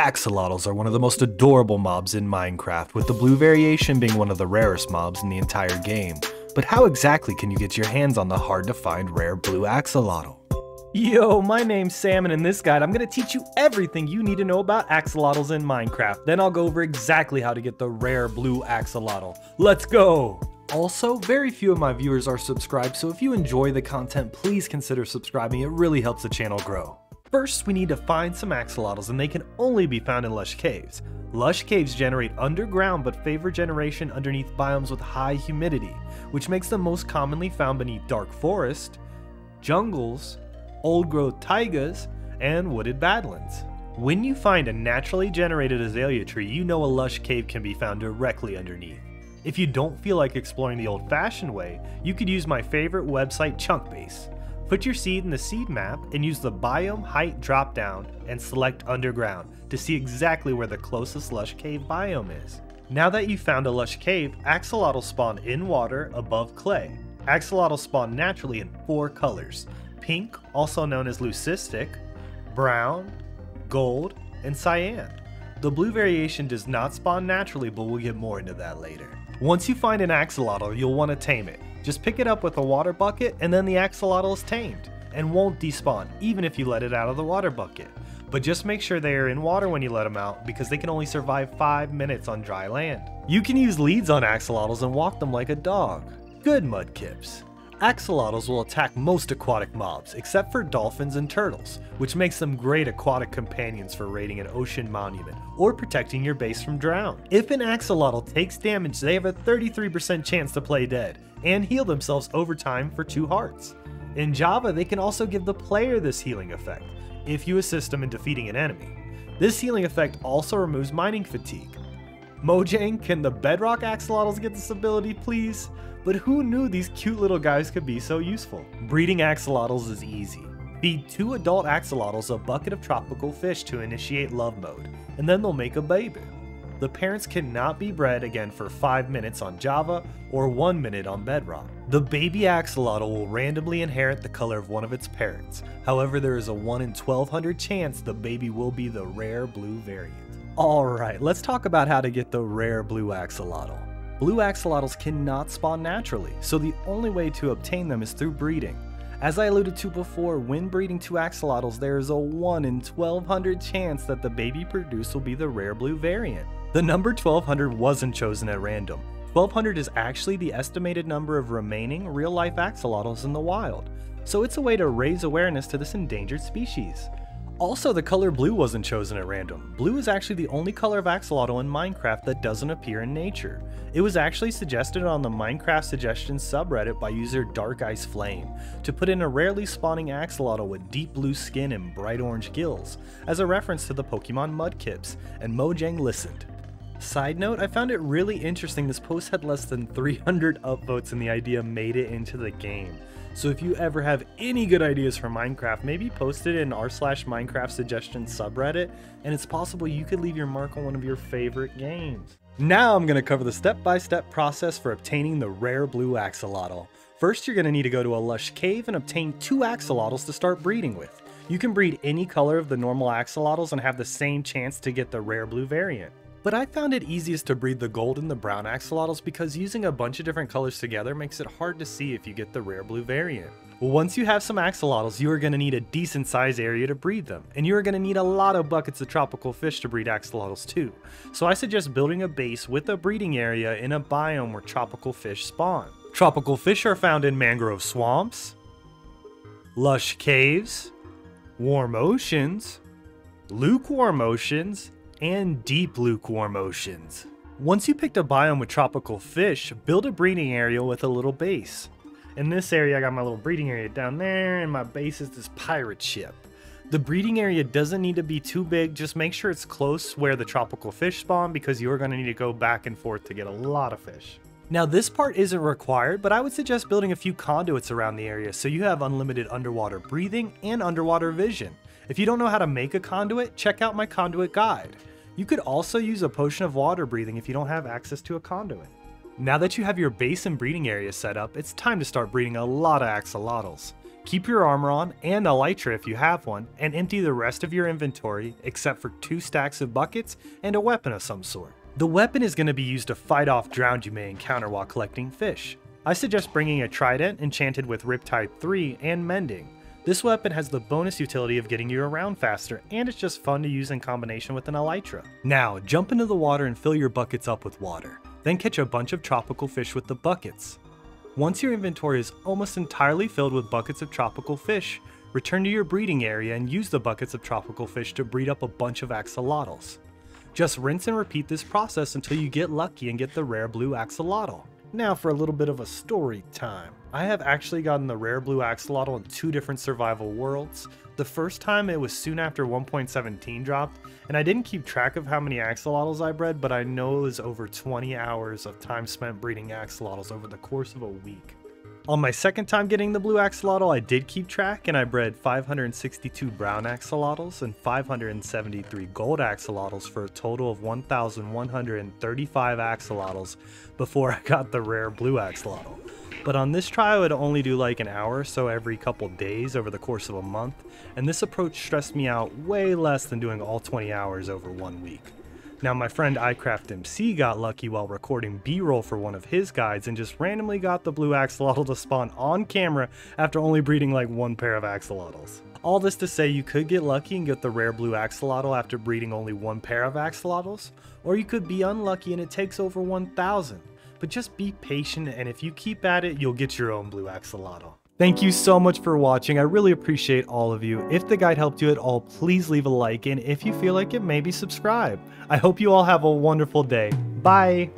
Axolotls are one of the most adorable mobs in Minecraft, with the blue variation being one of the rarest mobs in the entire game. But how exactly can you get your hands on the hard to find rare blue axolotl? Yo, my name's Sam, and in this guide I'm going to teach you everything you need to know about axolotls in Minecraft. Then I'll go over exactly how to get the rare blue axolotl. Let's go! Also, very few of my viewers are subscribed, so if you enjoy the content, please consider subscribing. It really helps the channel grow. First, we need to find some axolotls, and they can only be found in lush caves. Lush caves generate underground but favor generation underneath biomes with high humidity, which makes them most commonly found beneath dark forest, jungles, old-growth taigas, and wooded badlands. When you find a naturally generated azalea tree, you know a lush cave can be found directly underneath. If you don't feel like exploring the old-fashioned way, you could use my favorite website, Chunkbase. Put your seed in the seed map and use the biome height drop-down and select underground to see exactly where the closest lush cave biome is. Now that you've found a lush cave, axolotls spawn in water above clay. Axolotls spawn naturally in 4 colors: pink, also known as leucistic, brown, gold, and cyan. The blue variation does not spawn naturally, but we'll get more into that later. Once you find an axolotl, you'll want to tame it. Just pick it up with a water bucket and then the axolotl is tamed and won't despawn even if you let it out of the water bucket. But just make sure they are in water when you let them out, because they can only survive 5 minutes on dry land. You can use leads on axolotls and walk them like a dog. Good mudkips. Axolotls will attack most aquatic mobs, except for dolphins and turtles, which makes them great aquatic companions for raiding an ocean monument or protecting your base from drown. If an axolotl takes damage, they have a 33% chance to play dead and heal themselves over time for 2 hearts. In Java, they can also give the player this healing effect if you assist them in defeating an enemy. This healing effect also removes mining fatigue. Mojang, can the bedrock axolotls get this ability, please? But who knew these cute little guys could be so useful? Breeding axolotls is easy. Feed 2 adult axolotls a bucket of tropical fish to initiate love mode, and then they'll make a baby. The parents cannot be bred again for 5 minutes on Java or 1 minute on Bedrock. The baby axolotl will randomly inherit the color of one of its parents. However, there is a 1 in 1200 chance the baby will be the rare blue variant. Alright, let's talk about how to get the rare blue axolotl. Blue axolotls cannot spawn naturally, so the only way to obtain them is through breeding. As I alluded to before, when breeding 2 axolotls, there is a 1 in 1200 chance that the baby produced will be the rare blue variant. The number 1200 wasn't chosen at random. 1200 is actually the estimated number of remaining real-life axolotls in the wild, so it's a way to raise awareness to this endangered species. Also, the color blue wasn't chosen at random. Blue is actually the only color of axolotl in Minecraft that doesn't appear in nature. It was actually suggested on the Minecraft suggestions subreddit by user Dark Ice Flame to put in a rarely spawning axolotl with deep blue skin and bright orange gills, as a reference to the Pokemon Mudkips, and Mojang listened. Side note, I found it really interesting this post had less than 300 upvotes and the idea made it into the game. So if you ever have any good ideas for Minecraft, maybe post it in r/Minecraft suggestions subreddit, and it's possible you could leave your mark on one of your favorite games. Now I'm going to cover the step-by-step process for obtaining the rare blue axolotl. First, you're going to need to go to a lush cave and obtain 2 axolotls to start breeding with. You can breed any color of the normal axolotls and have the same chance to get the rare blue variant. But I found it easiest to breed the gold and the brown axolotls because using a bunch of different colors together makes it hard to see if you get the rare blue variant. Well, once you have some axolotls, you are going to need a decent sized area to breed them, and you are going to need a lot of buckets of tropical fish to breed axolotls too. So I suggest building a base with a breeding area in a biome where tropical fish spawn. Tropical fish are found in mangrove swamps, lush caves, warm oceans, lukewarm oceans, and deep lukewarm oceans. Once you picked a biome with tropical fish, build a breeding area with a little base. In this area, I got my little breeding area down there, and my base is this pirate ship. The breeding area doesn't need to be too big, just make sure it's close where the tropical fish spawn, because you're going to need to go back and forth to get a lot of fish. Now this part isn't required, but I would suggest building a few conduits around the area so you have unlimited underwater breathing and underwater vision. If you don't know how to make a conduit, check out my conduit guide. You could also use a potion of water breathing if you don't have access to a conduit. Now that you have your base and breeding area set up, it's time to start breeding a lot of axolotls. Keep your armor on and elytra if you have one, and empty the rest of your inventory except for 2 stacks of buckets and a weapon of some sort. The weapon is going to be used to fight off drowned you may encounter while collecting fish. I suggest bringing a trident enchanted with Riptide 3 and Mending. This weapon has the bonus utility of getting you around faster, and it's just fun to use in combination with an elytra. Now, jump into the water and fill your buckets up with water. Then catch a bunch of tropical fish with the buckets. Once your inventory is almost entirely filled with buckets of tropical fish, return to your breeding area and use the buckets of tropical fish to breed up a bunch of axolotls. Just rinse and repeat this process until you get lucky and get the rare blue axolotl. Now for a little bit of a story time. I have actually gotten the rare blue axolotl in 2 different survival worlds. The first time it was soon after 1.17 dropped, and I didn't keep track of how many axolotls I bred, but I know it was over 20 hours of time spent breeding axolotls over the course of a week. On my second time getting the blue axolotl, I did keep track, and I bred 562 brown axolotls and 573 gold axolotls for a total of 1,135 axolotls before I got the rare blue axolotl. But on this try I would only do like an hour or so every couple days over the course of a month, and this approach stressed me out way less than doing all 20 hours over 1 week. Now my friend iCraftMC got lucky while recording B-roll for one of his guides and just randomly got the blue axolotl to spawn on camera after only breeding like 1 pair of axolotls. All this to say you could get lucky and get the rare blue axolotl after breeding only 1 pair of axolotls, or you could be unlucky and it takes over 1,000. But just be patient, and if you keep at it, you'll get your own blue axolotl. Thank you so much for watching. I really appreciate all of you. If the guide helped you at all, please leave a like, and if you feel like it, maybe subscribe. I hope you all have a wonderful day. Bye!